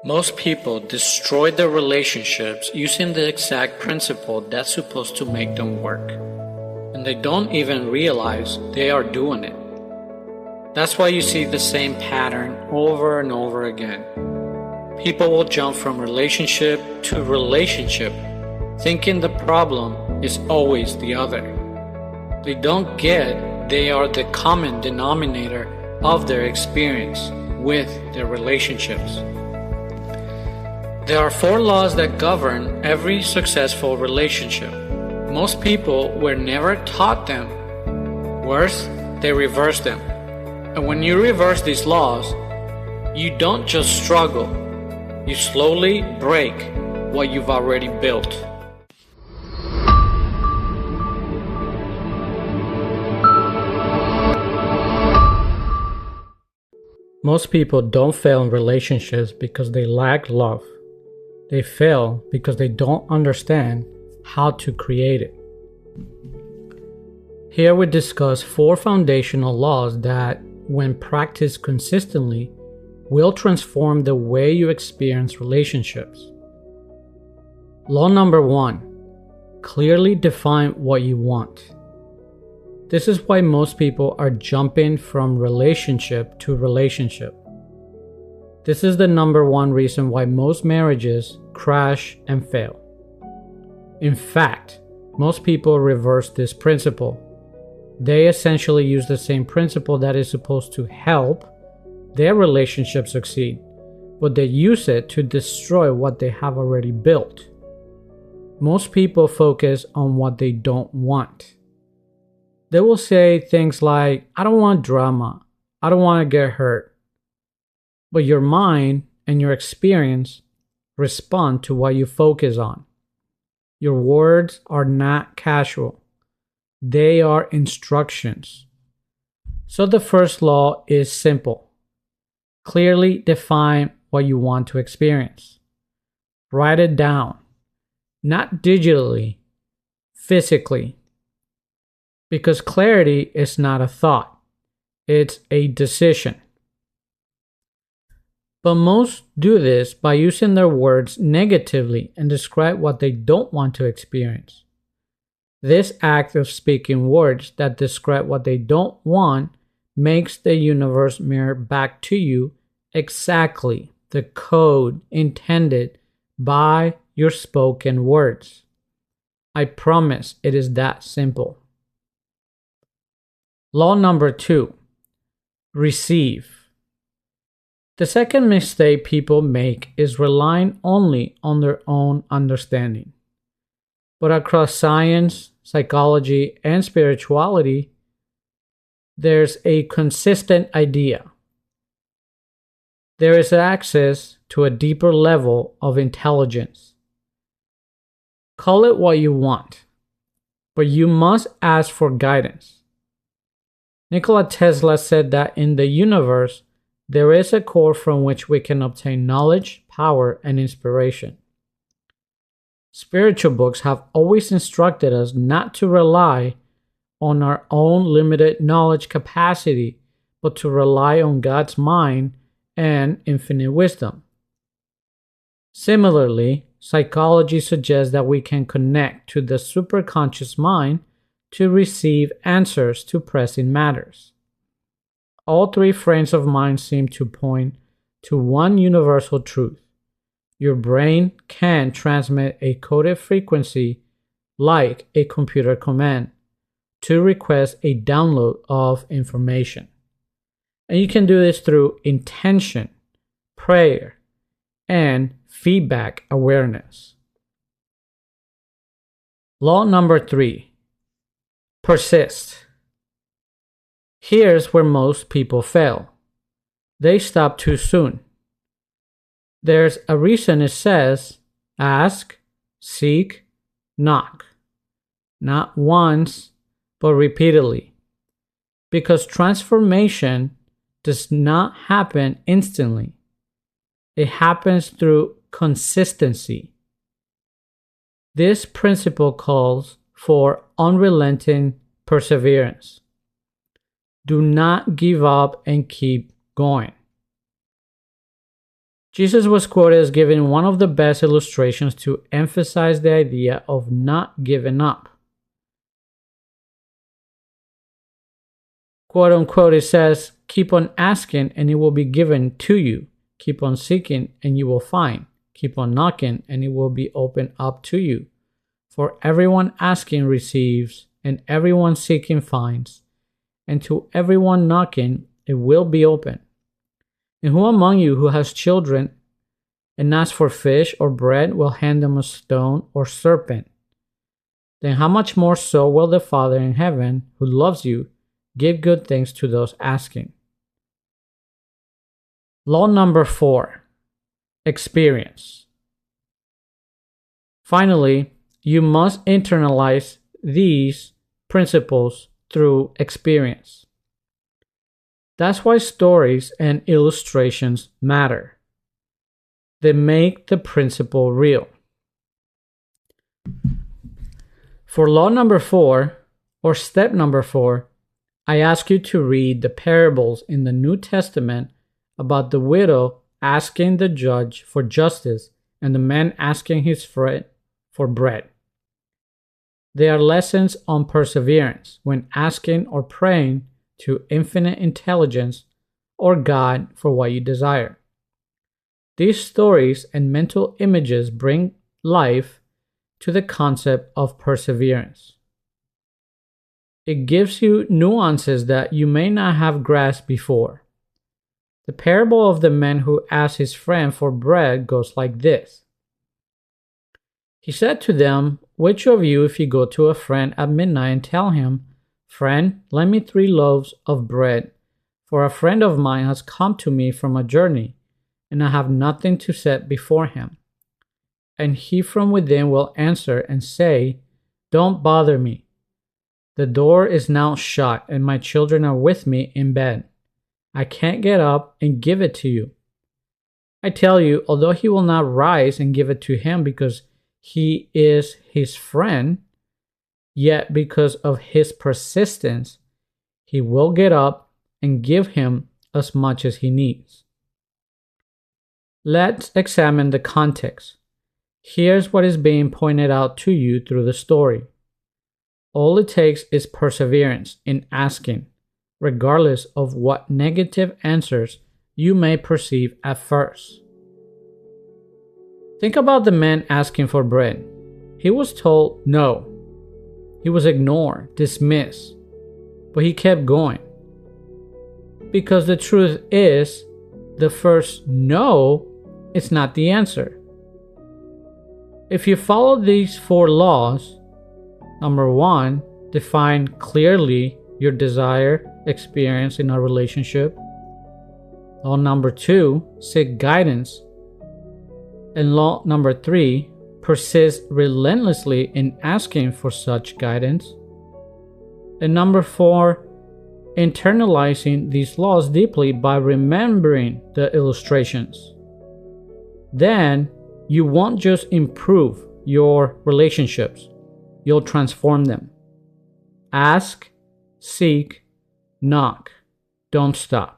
Most people destroy their relationships using the exact principle that's supposed to make them work, and they don't even realize they are doing it. That's why you see the same pattern over and over again. People will jump from relationship to relationship, thinking the problem is always the other. They don't get they are the common denominator of their experience with their relationships. There are 4 laws that govern every successful relationship. Most people were never taught them. Worse, they reverse them. And when you reverse these laws, you don't just struggle, you slowly break what you've already built. Most people don't fail in relationships because they lack love. They fail because they don't understand how to create it. Here we discuss 4 foundational laws that, when practiced consistently, will transform the way you experience relationships. Law number 1: clearly define what you want. This is why most people are jumping from relationship to relationship. This is the number 1 reason why most marriages crash and fail. In fact, most people reverse this principle. They essentially use the same principle that is supposed to help their relationship succeed, but they use it to destroy what they have already built. Most people focus on what they don't want. They will say things like, "I don't want drama. I don't want to get hurt." But your mind and your experience respond to what you focus on. Your words are not casual. They are instructions. So the first law is simple. Clearly define what you want to experience. Write it down, not digitally, physically. Because clarity is not a thought, it's a decision. But most do this by using their words negatively and describe what they don't want to experience. This act of speaking words that describe what they don't want makes the universe mirror back to you exactly the code intended by your spoken words. I promise it is that simple. Law number 2: receive. The second mistake people make is relying only on their own understanding. But across science, psychology, and spirituality, there's a consistent idea. There is access to a deeper level of intelligence. Call it what you want, but you must ask for guidance. Nikola Tesla said that in the universe, there is a core from which we can obtain knowledge, power, and inspiration. Spiritual books have always instructed us not to rely on our own limited knowledge capacity, but to rely on God's mind and infinite wisdom. Similarly, psychology suggests that we can connect to the superconscious mind to receive answers to pressing matters. All 3 frames of mind seem to point to one universal truth. Your brain can transmit a coded frequency like a computer command to request a download of information. And you can do this through intention, prayer, and feedback awareness. Law number 3: persist. Here's where most people fail. They stop too soon. There's a reason it says ask, seek, knock. Not once, but repeatedly. Because transformation does not happen instantly. It happens through consistency. This principle calls for unrelenting perseverance. Do not give up and keep going. Jesus was quoted as giving one of the best illustrations to emphasize the idea of not giving up. Quote unquote, it says, "Keep on asking and it will be given to you. Keep on seeking and you will find. Keep on knocking and it will be opened up to you. For everyone asking receives, and everyone seeking finds, and to everyone knocking it will be open. And who among you who has children and asks for fish or bread will hand them a stone or serpent? Then how much more so will the Father in heaven, who loves you, give good things to those asking?" Law number 4, experience. Finally, you must internalize these principles through experience. That's why stories and illustrations matter. They make the principle real. For law number 4, or step number 4, I ask you to read the parables in the New Testament about the widow asking the judge for justice and the man asking his friend for bread. They are lessons on perseverance when asking or praying to infinite intelligence or God for what you desire. These stories and mental images bring life to the concept of perseverance. It gives you nuances that you may not have grasped before. The parable of the man who asked his friend for bread goes like this. He said to them, "Which of you, if you go to a friend at midnight and tell him, 'Friend, lend me 3 loaves of bread, for a friend of mine has come to me from a journey, and I have nothing to set before him,' and he from within will answer and say, 'Don't bother me. The door is now shut, and my children are with me in bed. I can't get up and give it to you.' I tell you, although he will not rise and give it to him because he is his friend, yet because of his persistence, he will get up and give him as much as he needs." Let's examine the context. Here's what is being pointed out to you through the story. All it takes is perseverance in asking, regardless of what negative answers you may perceive at first. Think about the man asking for bread. He was told no. He was ignored, dismissed, but he kept going. Because the truth is, the first no is not the answer. If you follow these 4 laws, number 1, define clearly your desired experience in a relationship. Law number 2, seek guidance. And law number 3, persist relentlessly in asking for such guidance. And number 4, internalizing these laws deeply by remembering the illustrations. Then you won't just improve your relationships, you'll transform them. Ask, seek, knock. Don't stop.